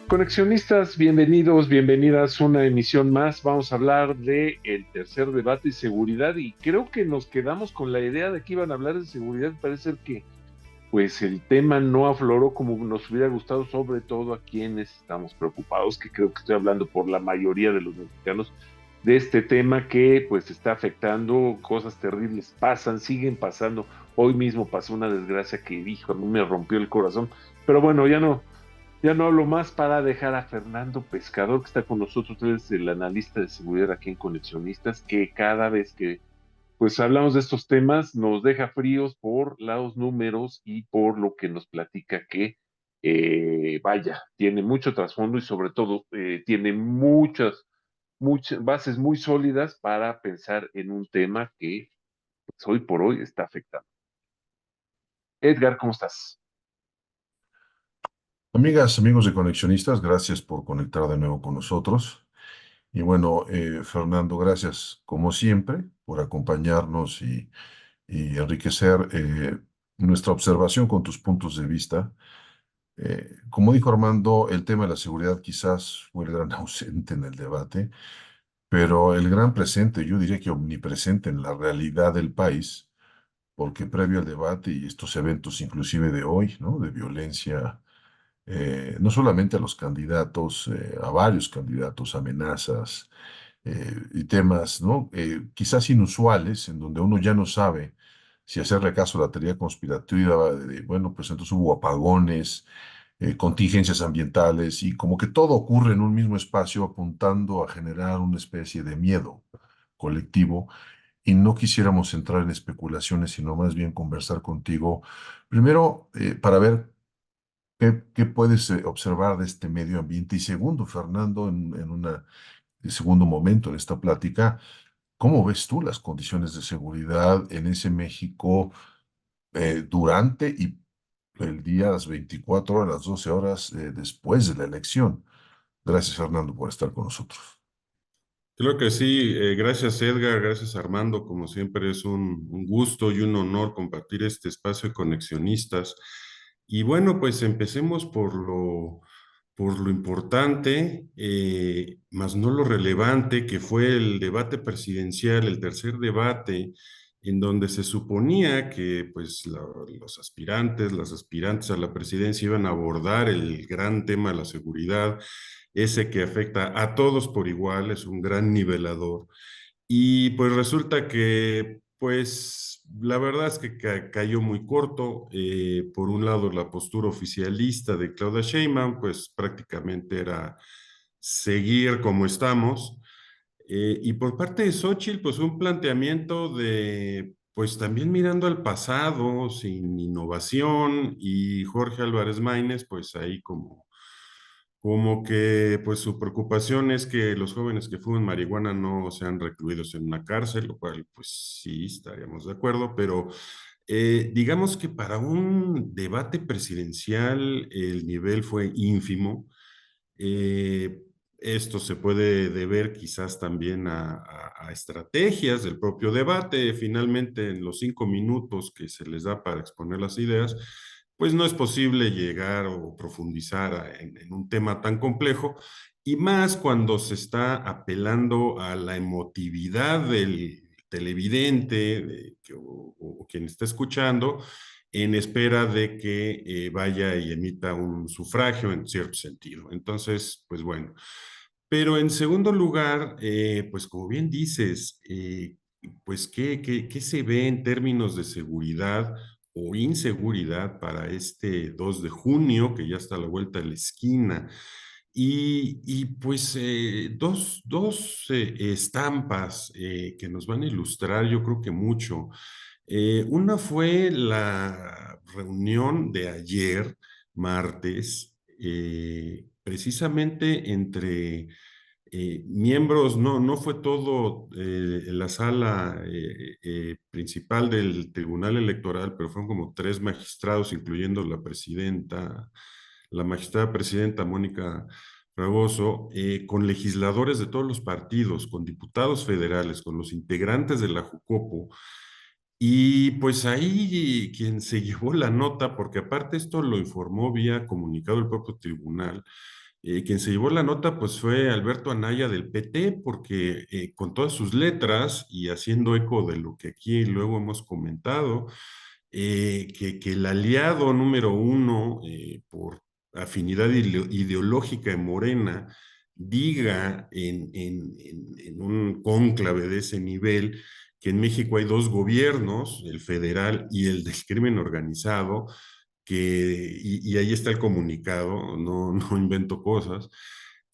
Conexionistas, bienvenidos, bienvenidas a una emisión más. Vamos a hablar de el tercer debate y seguridad y creo que nos quedamos con la idea de que iban a hablar de seguridad. Parece ser que pues el tema no afloró como nos hubiera gustado, sobre todo a quienes estamos preocupados, que creo que estoy hablando por la mayoría de los mexicanos, de este tema que pues está afectando, cosas terribles pasan, siguen pasando. Hoy mismo pasó una desgracia que dijo, a mí me rompió el corazón, pero bueno, ya no hablo más para dejar a Fernando Pescador, que está con nosotros, él es el analista de seguridad aquí en Conexionistas, que cada vez que pues hablamos de estos temas nos deja fríos por los números y por lo que nos platica que, vaya, tiene mucho trasfondo y sobre todo tiene muchas bases muy sólidas para pensar en un tema que pues, hoy por hoy está afectando. Edgar, ¿cómo estás? Amigas, amigos de Conexionistas, gracias por conectar de nuevo con nosotros. Y bueno, Fernando, gracias como siempre por acompañarnos y enriquecer nuestra observación con tus puntos de vista. Como dijo Armando, el tema de la seguridad quizás fue el gran ausente en el debate, pero el gran presente, yo diría que omnipresente en la realidad del país, porque previo al debate y estos eventos inclusive de hoy, ¿no? De violencia no solamente a los candidatos, a varios candidatos, amenazas y temas, ¿no? Quizás inusuales, en donde uno ya no sabe si hacerle caso a la teoría conspirativa bueno, pues entonces hubo apagones, contingencias ambientales y como que todo ocurre en un mismo espacio apuntando a generar una especie de miedo colectivo y no quisiéramos entrar en especulaciones, sino más bien conversar contigo, primero, para ver qué puedes observar de este medio ambiente? Y segundo, Fernando, en un segundo momento en esta plática, ¿cómo ves tú las condiciones de seguridad en ese México durante y el día, las 24 horas, las 12 horas después de la elección? Gracias, Fernando, por estar con nosotros. Creo que sí, gracias Edgar, gracias Armando, como siempre es un gusto y un honor compartir este espacio de conexionistas. Y bueno, pues empecemos por lo importante, más no lo relevante, que fue el debate presidencial, el tercer debate, en donde se suponía que pues los aspirantes, las aspirantes a la presidencia iban a abordar el gran tema de la seguridad, ese que afecta a todos por igual, es un gran nivelador. Y pues resulta que, pues, la verdad es que cayó muy corto. Por un lado, la postura oficialista de Claudia Sheinbaum, pues prácticamente era seguir como estamos. Y por parte de Xóchitl, pues un planteamiento de, pues también mirando al pasado, sin innovación, y Jorge Álvarez Maínez, pues ahí como que pues su preocupación es que los jóvenes que fuman marihuana no sean recluidos en una cárcel, lo cual pues sí, estaríamos de acuerdo, pero digamos que para un debate presidencial el nivel fue ínfimo. Eh, Esto se puede deber quizás también a estrategias del propio debate. Finalmente, en los 5 minutos que se les da para exponer las ideas, pues no es posible llegar o profundizar en un tema tan complejo, y más cuando se está apelando a la emotividad del televidente o quien está escuchando, en espera de que vaya y emita un sufragio en cierto sentido. Entonces, pues bueno. Pero en segundo lugar, pues como bien dices, pues ¿qué se ve en términos de seguridad o inseguridad para este 2 de junio, que ya está a la vuelta de la esquina? Y pues dos estampas que nos van a ilustrar, yo creo que mucho. Una fue la reunión de ayer, martes, precisamente entre miembros, no fue todo en la sala principal del Tribunal Electoral, pero fueron como 3 magistrados, incluyendo la magistrada presidenta Mónica Fragoso, con legisladores de todos los partidos, con diputados federales, con los integrantes de la Jucopo. Y pues ahí quien se llevó la nota, porque aparte esto lo informó vía comunicado el propio tribunal, Quien se llevó la nota pues fue Alberto Anaya del PT, porque con todas sus letras y haciendo eco de lo que aquí luego hemos comentado, que el aliado número uno por afinidad ideológica en Morena diga en un cónclave de ese nivel que en México hay dos gobiernos, el federal y el del crimen organizado, y ahí está el comunicado, no, no invento cosas,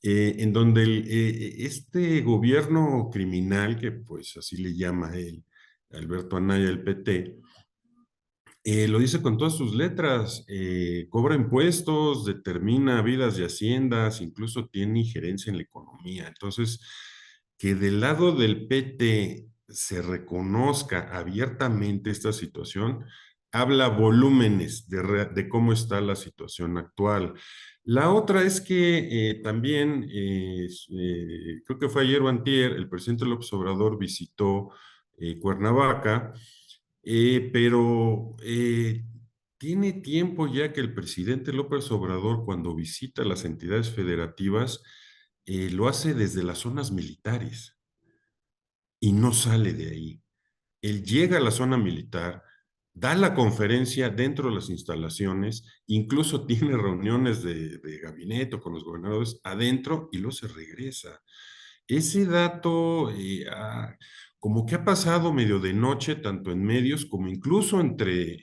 en donde este gobierno criminal, que pues así le llama él, Alberto Anaya, el PT, lo dice con todas sus letras, cobra impuestos, determina vidas de haciendas, incluso tiene injerencia en la economía. Entonces, que del lado del PT se reconozca abiertamente esta situación, habla volúmenes de cómo está la situación actual. La otra es que también, creo que fue ayer o antier, el presidente López Obrador visitó Cuernavaca, pero tiene tiempo ya que el presidente López Obrador, cuando visita las entidades federativas, lo hace desde las zonas militares y no sale de ahí. Él llega a la zona militar, da la conferencia dentro de las instalaciones, incluso tiene reuniones de gabinete con los gobernadores adentro y luego se regresa. Ese dato como que ha pasado medio de noche, tanto en medios como incluso entre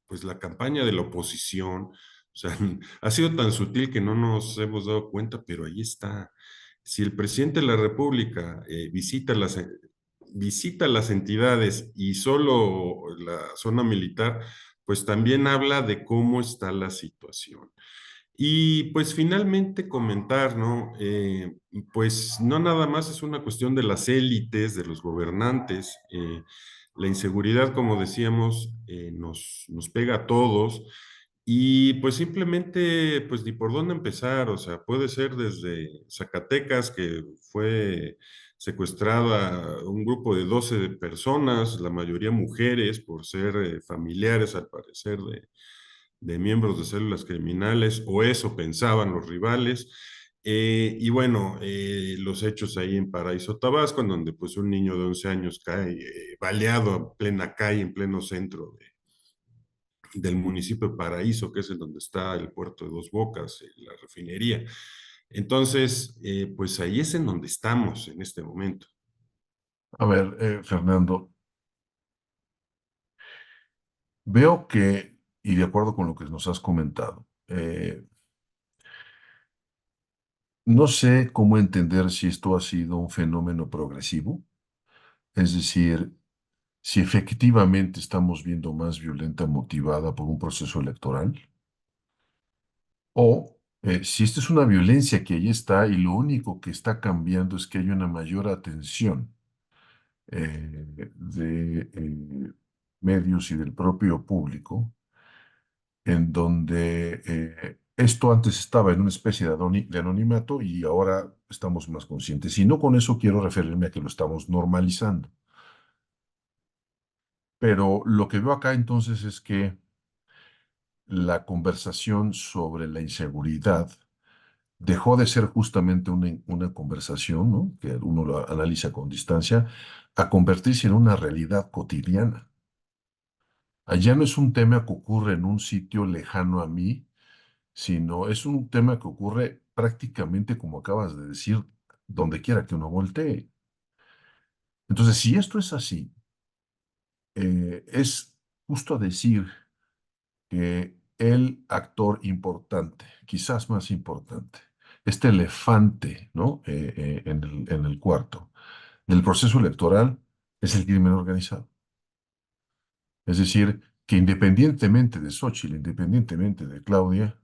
pues la campaña de la oposición. O sea, ha sido tan sutil que no nos hemos dado cuenta, pero ahí está. Si el presidente de la República visita las entidades y solo la zona militar, pues también habla de cómo está la situación. Y pues finalmente comentar, ¿no? Pues no nada más es una cuestión de las élites, de los gobernantes. La inseguridad, como decíamos, nos pega a todos. Y pues simplemente, pues ni por dónde empezar. O sea, puede ser desde Zacatecas, que fue secuestrada un grupo de 12 personas, la mayoría mujeres, por ser familiares, al parecer, de miembros de células criminales, o eso pensaban los rivales. Y bueno, los hechos ahí en Paraíso, Tabasco, en donde pues un niño de 11 años cae baleado en plena calle, en pleno centro del municipio de Paraíso, que es en donde está el puerto de Dos Bocas, la refinería. Entonces, pues ahí es en donde estamos en este momento. A ver, Fernando, veo que, y de acuerdo con lo que nos has comentado, no sé cómo entender si esto ha sido un fenómeno progresivo, es decir, si efectivamente estamos viendo más violenta motivada por un proceso electoral, o si esta es una violencia que ahí está y lo único que está cambiando es que hay una mayor atención de medios y del propio público, en donde esto antes estaba en una especie de anonimato y ahora estamos más conscientes. Y no con eso quiero referirme a que lo estamos normalizando. Pero lo que veo acá entonces es que la conversación sobre la inseguridad dejó de ser justamente una conversación, ¿no? Que uno lo analiza con distancia, a convertirse en una realidad cotidiana. Allá no es un tema que ocurre en un sitio lejano a mí, sino es un tema que ocurre prácticamente, como acabas de decir, donde quiera que uno voltee. Entonces, si esto es así, es justo decir que el actor importante, quizás más importante, este elefante, ¿no? En el cuarto del proceso electoral es el crimen organizado. Es decir, que independientemente de Xóchitl, independientemente de Claudia,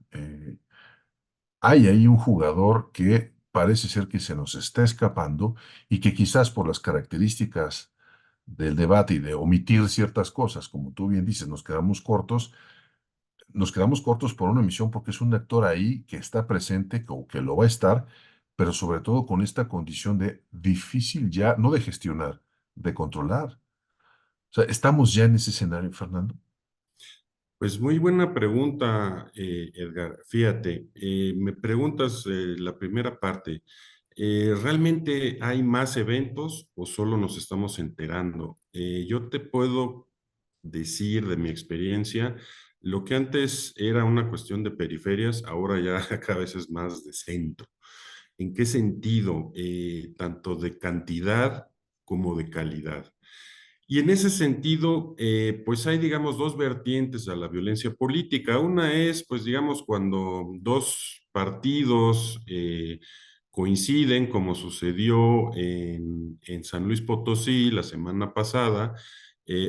hay ahí un jugador que parece ser que se nos está escapando y que quizás por las características del debate y de omitir ciertas cosas, como tú bien dices, nos quedamos cortos por una emisión porque es un actor ahí que está presente o que lo va a estar, pero sobre todo con esta condición de difícil ya, no de gestionar, de controlar. O sea, estamos ya en ese escenario, Fernando. Pues muy buena pregunta, Edgar. Fíjate, me preguntas la primera parte. ¿Realmente hay más eventos o solo nos estamos enterando? Yo te puedo decir de mi experiencia, lo que antes era una cuestión de periferias, ahora ya cada vez es más de centro. ¿En qué sentido? Tanto de cantidad como de calidad. Y en ese sentido, pues hay, digamos, dos vertientes a la violencia política. Una es, pues, digamos, cuando dos partidos coinciden, como sucedió en San Luis Potosí la semana pasada,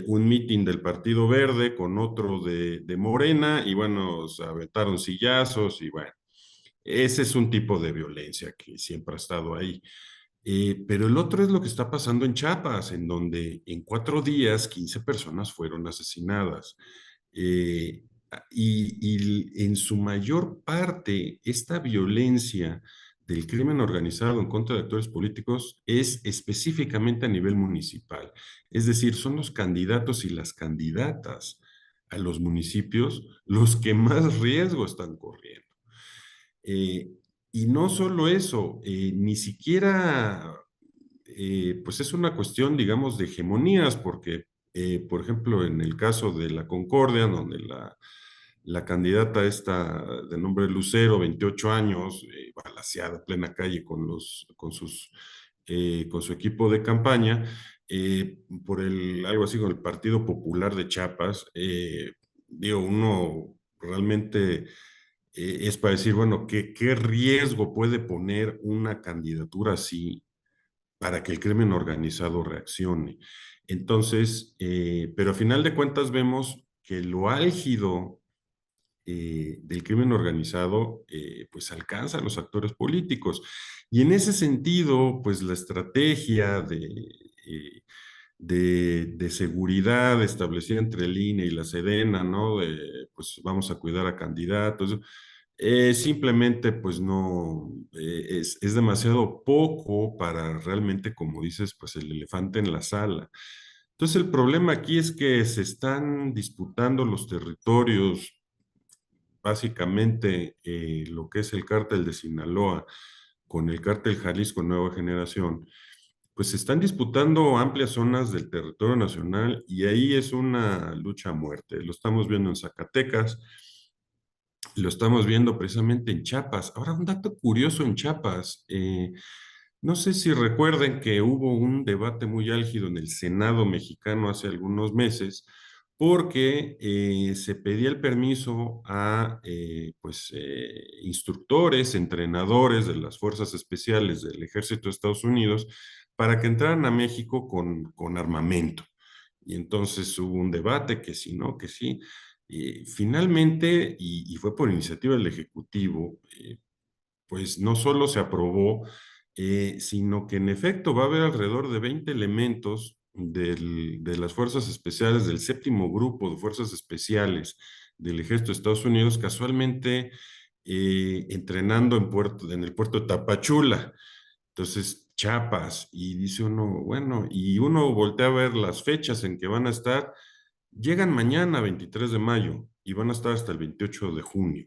un mitin del Partido Verde con otro de Morena, y bueno, se aventaron sillazos, y bueno, ese es un tipo de violencia que siempre ha estado ahí. Pero el otro es lo que está pasando en Chiapas, en donde en 4 días 15 personas fueron asesinadas. Eh, y en su mayor parte, esta violencia del crimen organizado en contra de actores políticos es específicamente a nivel municipal. Es decir, son los candidatos y las candidatas a los municipios los que más riesgo están corriendo. Eh, y no solo eso, ni siquiera, pues es una cuestión, digamos, de hegemonías, porque, por ejemplo, en el caso de la Concordia, donde la candidata esta de nombre Lucero, 28 años, balaceada en plena calle con su equipo de campaña, por algo así con el Partido Popular de Chiapas, digo, uno realmente es para decir, bueno, ¿qué riesgo puede poner una candidatura así para que el crimen organizado reaccione? Entonces, pero a final de cuentas vemos que lo álgido del crimen organizado, pues alcanza a los actores políticos. Y en ese sentido, pues la estrategia eh, de seguridad establecida entre el INE y la Sedena, ¿no? Pues vamos a cuidar a candidatos. Simplemente, pues no, es demasiado poco para realmente, como dices, pues el elefante en la sala. Entonces, el problema aquí es que se están disputando los territorios, básicamente lo que es el cártel de Sinaloa con el cártel Jalisco Nueva Generación, pues se están disputando amplias zonas del territorio nacional y ahí es una lucha a muerte. Lo estamos viendo en Zacatecas, lo estamos viendo precisamente en Chiapas. Ahora, un dato curioso en Chiapas. No sé si recuerden que hubo un debate muy álgido en el Senado mexicano hace algunos meses porque se pedía el permiso a pues, instructores, entrenadores de las fuerzas especiales del Ejército de Estados Unidos para que entraran a México con armamento. Y entonces hubo un debate que sí, no, que sí. Finalmente, y fue por iniciativa del Ejecutivo, pues no solo se aprobó, sino que en efecto va a haber alrededor de 20 elementos de las fuerzas especiales, del séptimo grupo de fuerzas especiales del Ejército de Estados Unidos, casualmente entrenando en el puerto de Tapachula. Entonces, Chiapas, y dice uno, bueno, y uno voltea a ver las fechas en que van a estar, llegan mañana, 23 de mayo, y van a estar hasta el 28 de junio.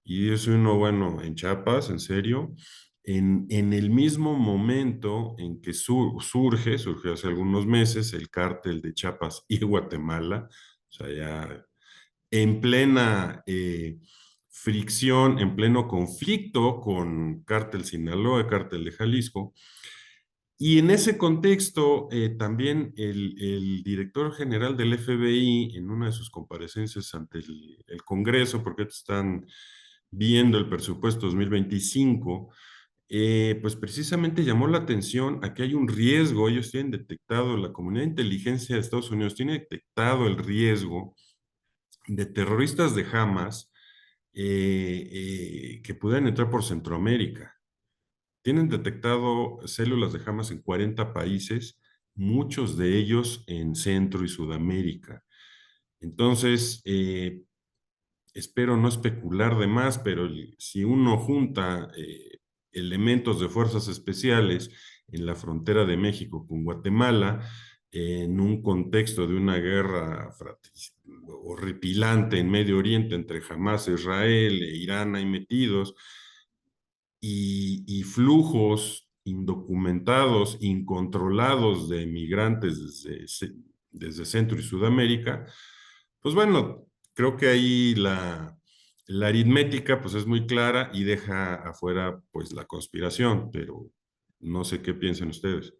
Y es uno, bueno, en Chiapas, en serio, en el mismo momento en que surge hace algunos meses el cártel de Chiapas y Guatemala, o sea, ya en plena fricción, en pleno conflicto con cártel Sinaloa, cártel de Jalisco. Y en ese contexto, también el director general del FBI, en una de sus comparecencias ante el Congreso, porque están viendo el presupuesto 2025, pues precisamente llamó la atención a que hay un riesgo. Ellos tienen detectado, la comunidad de inteligencia de Estados Unidos tiene detectado el riesgo de terroristas de Hamas que pudieran entrar por Centroamérica. Tienen detectado células de Hamas en 40 países, muchos de ellos en Centro y Sudamérica. Entonces, espero no especular de más, pero si uno junta elementos de fuerzas especiales en la frontera de México con Guatemala, en un contexto de una guerra horripilante en Medio Oriente entre Hamas, Israel e Irán ahí metidos, y flujos indocumentados, incontrolados de migrantes desde Centro y Sudamérica, pues bueno, creo que ahí la aritmética pues es muy clara y deja afuera pues la conspiración, pero no sé qué piensan ustedes.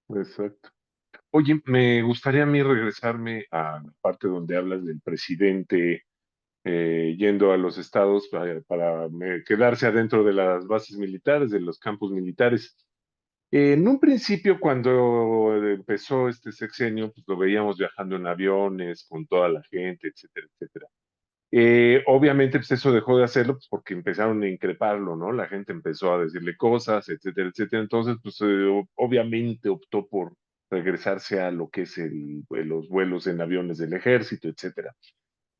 Exacto. Oye, me gustaría a mí regresarme a la parte donde hablas del presidente yendo a los estados para quedarse adentro de las bases militares, de los campos militares. En un principio, cuando empezó este sexenio, pues lo veíamos viajando en aviones con toda la gente, etcétera, etcétera. Obviamente, pues eso dejó de hacerlo pues, porque empezaron a increparlo, ¿no? La gente empezó a decirle cosas, etcétera, etcétera. Entonces, pues obviamente optó por regresarse a lo que es los vuelos en aviones del ejército, etcétera.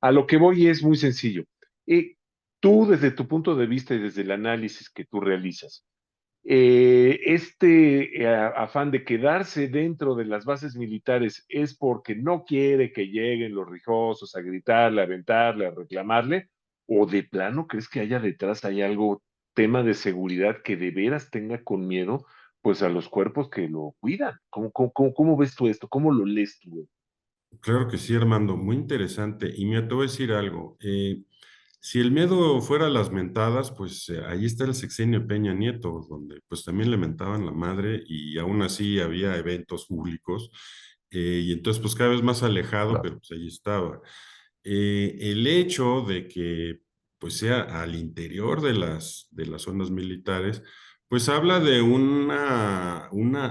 A lo que voy es muy sencillo. Tú, desde tu punto de vista y desde el análisis que tú realizas, afán de quedarse dentro de las bases militares es porque no quiere que lleguen los rijosos a gritarle, a aventarle, a reclamarle, o de plano crees que haya detrás hay algo, tema de seguridad que de veras tenga con miedo, pues a los cuerpos que lo cuidan. ¿Cómo ves tú esto? ¿Cómo lo lees tú, güey? Claro que sí, Armando, muy interesante. Y mira, te voy a decir algo. Si el miedo fuera las mentadas, pues ahí está el sexenio Peña Nieto, donde pues también le mentaban la madre y aún así había eventos públicos. Y entonces pues cada vez más alejado, Claro. pero pues ahí estaba. El hecho de que pues sea al interior de las zonas militares, pues habla de una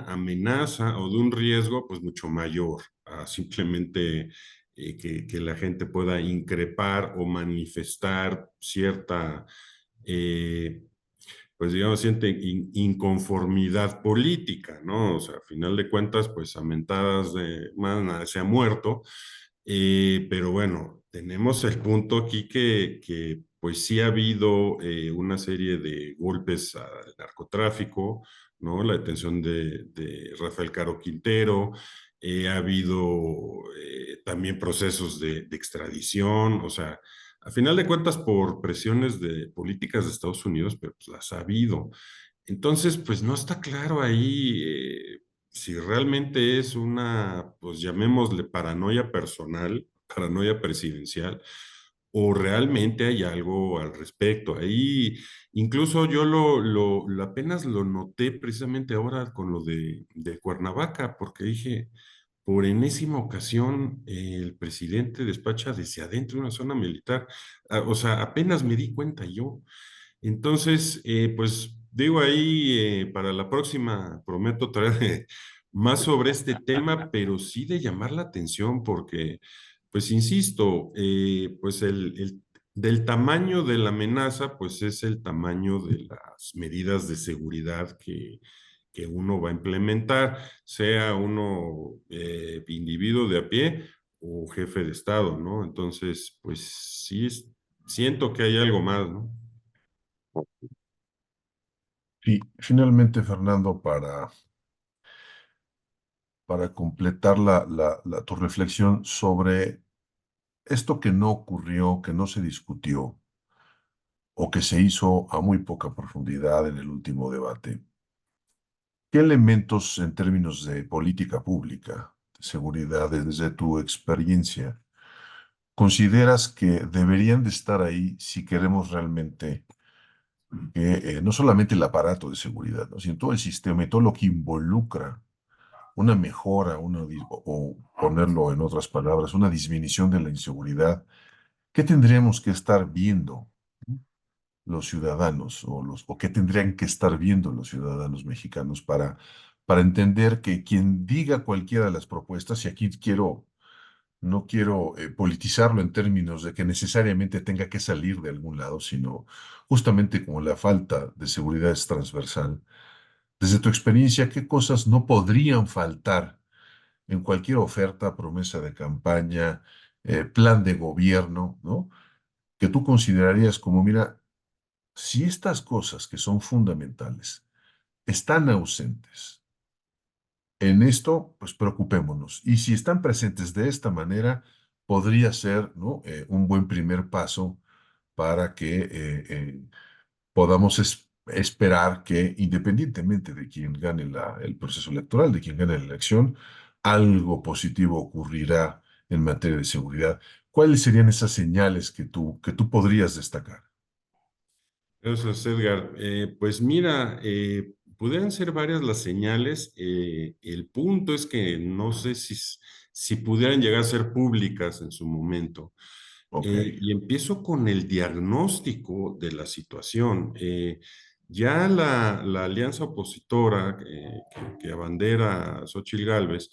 amenaza o de un riesgo pues mucho mayor a simplemente que la gente pueda increpar o manifestar cierta, eh, pues digamos, siente inconformidad política, ¿no? O sea, a final de cuentas, pues a mentadas de más nadie se ha muerto, pero bueno, tenemos el punto aquí que pues sí ha habido una serie de golpes al narcotráfico, ¿no? La detención de Rafael Caro Quintero, ha habido también procesos de extradición, o sea, a final de cuentas por presiones de políticas de Estados Unidos, pero pues las ha habido. Entonces, pues no está claro ahí si realmente es una, pues llamémosle paranoia personal, paranoia presidencial, o realmente hay algo al respecto. Ahí, incluso yo apenas lo noté precisamente ahora con lo de Cuernavaca, porque dije, por enésima ocasión, el presidente despacha desde adentro de una zona militar. Ah, o sea, apenas me di cuenta yo. Entonces, pues digo ahí, para la próxima prometo traer más sobre este tema, pero sí de llamar la atención porque, pues insisto, pues del tamaño de la amenaza, pues es el tamaño de las medidas de seguridad que uno va a implementar, sea uno individuo de a pie o jefe de Estado, ¿no? Entonces, pues sí, siento que hay algo más, ¿no? Y finalmente, Fernando, para completar tu reflexión sobre esto que no ocurrió, que no se discutió o que se hizo a muy poca profundidad en el último debate, ¿qué elementos en términos de política pública, de seguridad, desde tu experiencia, consideras que deberían de estar ahí si queremos realmente que no solamente el aparato de seguridad, ¿no? Sino todo el sistema y todo lo que involucra una mejora, o ponerlo en otras palabras, una disminución de la inseguridad? ¿Qué tendríamos que estar viendo los ciudadanos o qué tendrían que estar viendo los ciudadanos mexicanos para entender que quien diga cualquiera de las propuestas, y aquí no quiero politizarlo en términos de que necesariamente tenga que salir de algún lado, sino justamente como la falta de seguridad es transversal? Desde tu experiencia, ¿qué cosas no podrían faltar en cualquier oferta, promesa de campaña, plan de gobierno, ¿no? Que tú considerarías como, mira, si estas cosas que son fundamentales están ausentes, En esto, pues preocupémonos. Y si están presentes de esta manera, podría ser, ¿no? Un buen primer paso para que podamos esperar que, independientemente de quién gane el proceso electoral, de quién gane la elección, algo positivo ocurrirá en materia de seguridad. ¿Cuáles serían esas señales que tú podrías destacar? Gracias, Edgar. Pues mira, pudieran ser varias las señales. El punto es que no sé si pudieran llegar a ser públicas en su momento. Ok. Y empiezo con el diagnóstico de la situación. Ya la alianza opositora que abandera Xóchitl Gálvez,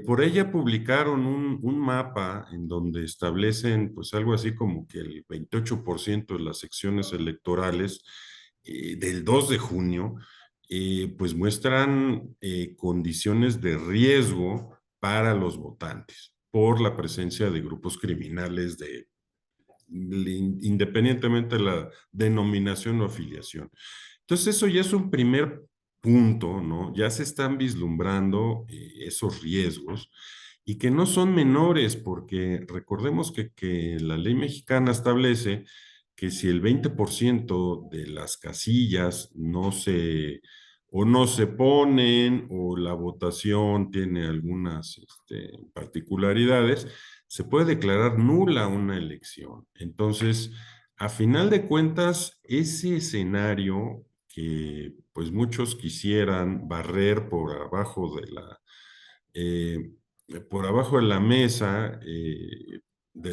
por ella publicaron un mapa en donde establecen pues algo así como que el 28% de las secciones electorales del 2 de junio pues muestran condiciones de riesgo para los votantes por la presencia de grupos criminales independientemente de la denominación o afiliación. Entonces eso ya es un primer punto, ¿no? Ya se están vislumbrando esos riesgos y que no son menores, porque recordemos que la ley mexicana establece que si el 20% de las casillas no se ponen o la votación tiene algunas particularidades, se puede declarar nula una elección. Entonces, a final de cuentas, ese escenario que pues muchos quisieran barrer eh, por abajo de la mesa, de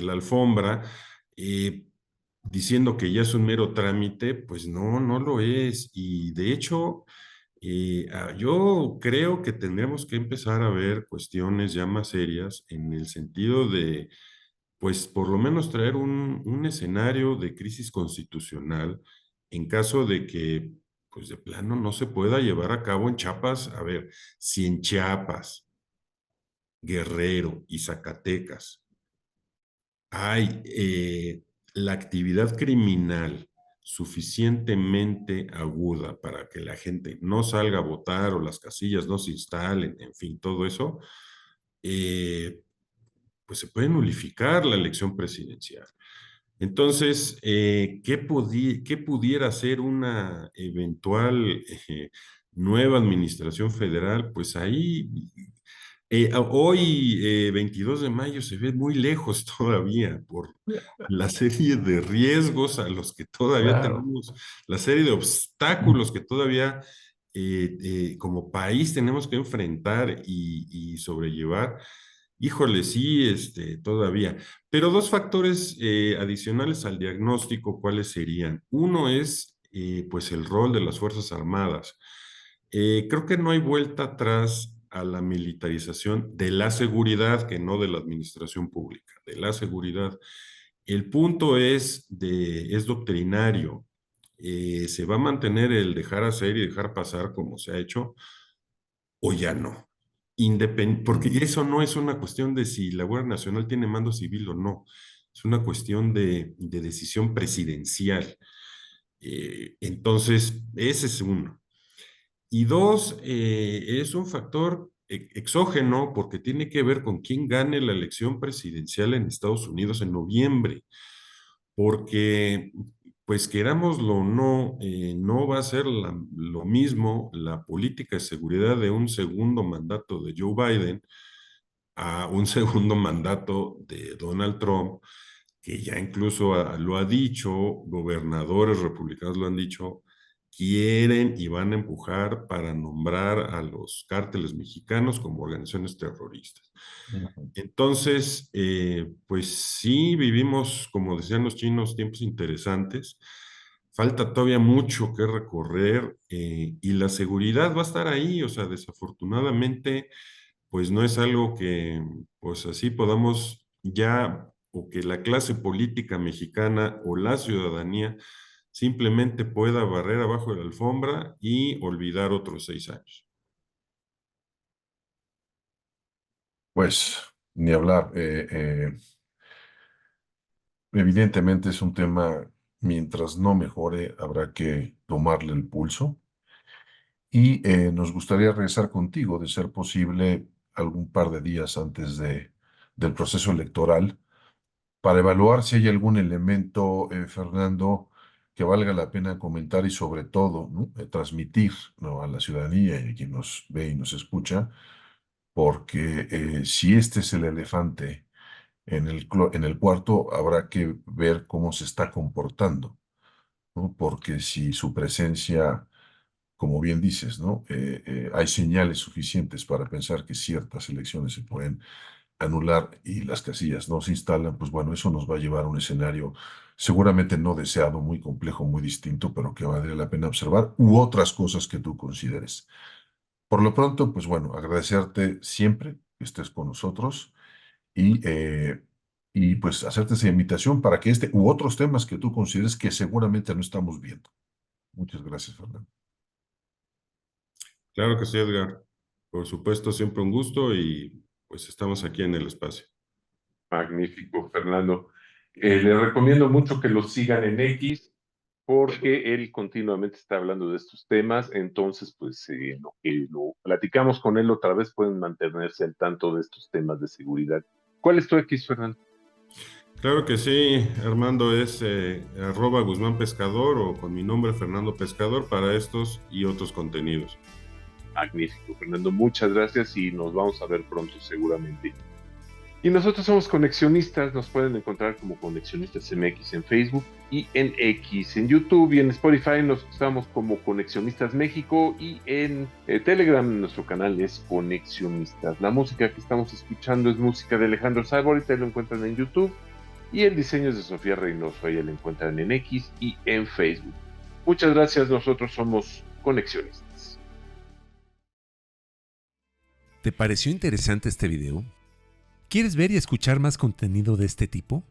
la alfombra, eh, diciendo que ya es un mero trámite, pues no, no lo es. Y de hecho, yo creo que tendremos que empezar a ver cuestiones ya más serias en el sentido de pues por lo menos traer un escenario de crisis constitucional en caso de que, pues de plano no se pueda llevar a cabo en Chiapas. A ver, si en Chiapas, Guerrero y Zacatecas hay la actividad criminal suficientemente aguda para que la gente no salga a votar o las casillas no se instalen, en fin, todo eso, eh, pues se puede nulificar la elección presidencial. Entonces, ¿qué pudiera ser una eventual nueva administración federal? Pues ahí, hoy, 22 de mayo, se ve muy lejos todavía por la serie de riesgos a los que todavía Claro. tenemos, la serie de obstáculos que todavía como país tenemos que enfrentar y sobrellevar. Híjole, sí, todavía. Pero dos factores adicionales al diagnóstico, ¿cuáles serían? Uno es, pues, el rol de las Fuerzas Armadas. Creo que no hay vuelta atrás a la militarización de la seguridad, que no de la administración pública, de la seguridad. El punto es doctrinario. ¿Se va a mantener el dejar hacer y dejar pasar como se ha hecho o ya no? Porque Mm. eso no es una cuestión de si la Guardia Nacional tiene mando civil o no. Es una cuestión de decisión presidencial. Entonces, ese es uno. Y dos, es un factor exógeno porque tiene que ver con quién gane la elección presidencial en Estados Unidos en noviembre. Porque, pues querámoslo o no, no va a ser lo mismo la política de seguridad de un segundo mandato de Joe Biden a un segundo mandato de Donald Trump, que ya incluso lo ha dicho, gobernadores republicanos lo han dicho, quieren y van a empujar para nombrar a los cárteles mexicanos como organizaciones terroristas. Ujú. Entonces, pues sí, vivimos, como decían los chinos, tiempos interesantes. Falta todavía mucho que recorrer y la seguridad va a estar ahí. O sea, desafortunadamente, pues no es algo que, pues así podamos ya, o que la clase política mexicana o la ciudadanía simplemente pueda barrer abajo de la alfombra y olvidar otros 6 años. Pues ni hablar. Evidentemente es un tema, mientras no mejore, habrá que tomarle el pulso. y nos gustaría regresar contigo, de ser posible, algún par de días antes del proceso electoral, para evaluar si hay algún elemento, Fernando, que valga la pena comentar y sobre todo, ¿no? Transmitir, ¿no?, a la ciudadanía y a quien nos ve y nos escucha, porque si este es el elefante en el cuarto, habrá que ver cómo se está comportando, ¿no? Porque si su presencia, como bien dices, ¿no? Hay señales suficientes para pensar que ciertas elecciones se pueden anular y las casillas no se instalan, pues bueno, eso nos va a llevar a un escenario seguramente no deseado, muy complejo, muy distinto, pero que valdría la pena observar, u otras cosas que tú consideres. Por lo pronto, pues bueno, agradecerte siempre que estés con nosotros y pues hacerte esa invitación para que este u otros temas que tú consideres que seguramente no estamos viendo. Muchas gracias, Fernando. Claro que sí, Edgar. Por supuesto, siempre un gusto y pues estamos aquí en el espacio. Magnífico, Fernando. Le recomiendo mucho que lo sigan en X porque él continuamente está hablando de estos temas, entonces pues lo que lo platicamos con él otra vez pueden mantenerse al tanto de estos temas de seguridad. ¿Cuál es tu X, Fernando? Claro que sí, Armando, es @Guzmán Pescador o con mi nombre Fernando Pescador para estos y otros contenidos. Magnífico, Fernando, muchas gracias y nos vamos a ver pronto seguramente. Y nosotros somos Conexionistas, nos pueden encontrar como Conexionistas MX en Facebook y en X, en YouTube y en Spotify nos estamos como Conexionistas México y en Telegram nuestro canal es Conexionistas. La música que estamos escuchando es música de Alejandro Salvo, ahorita lo encuentran en YouTube y el diseño es de Sofía Reynoso, ahí lo encuentran en X y en Facebook. Muchas gracias, nosotros somos Conexionistas. ¿Te pareció interesante este video? ¿Quieres ver y escuchar más contenido de este tipo?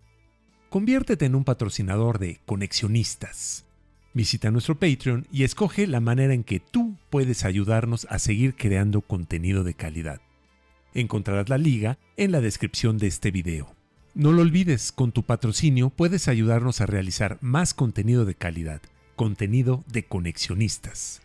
Conviértete en un patrocinador de Conexionistas. Visita nuestro Patreon y escoge la manera en que tú puedes ayudarnos a seguir creando contenido de calidad. Encontrarás la liga en la descripción de este video. No lo olvides, con tu patrocinio puedes ayudarnos a realizar más contenido de calidad, contenido de Conexionistas.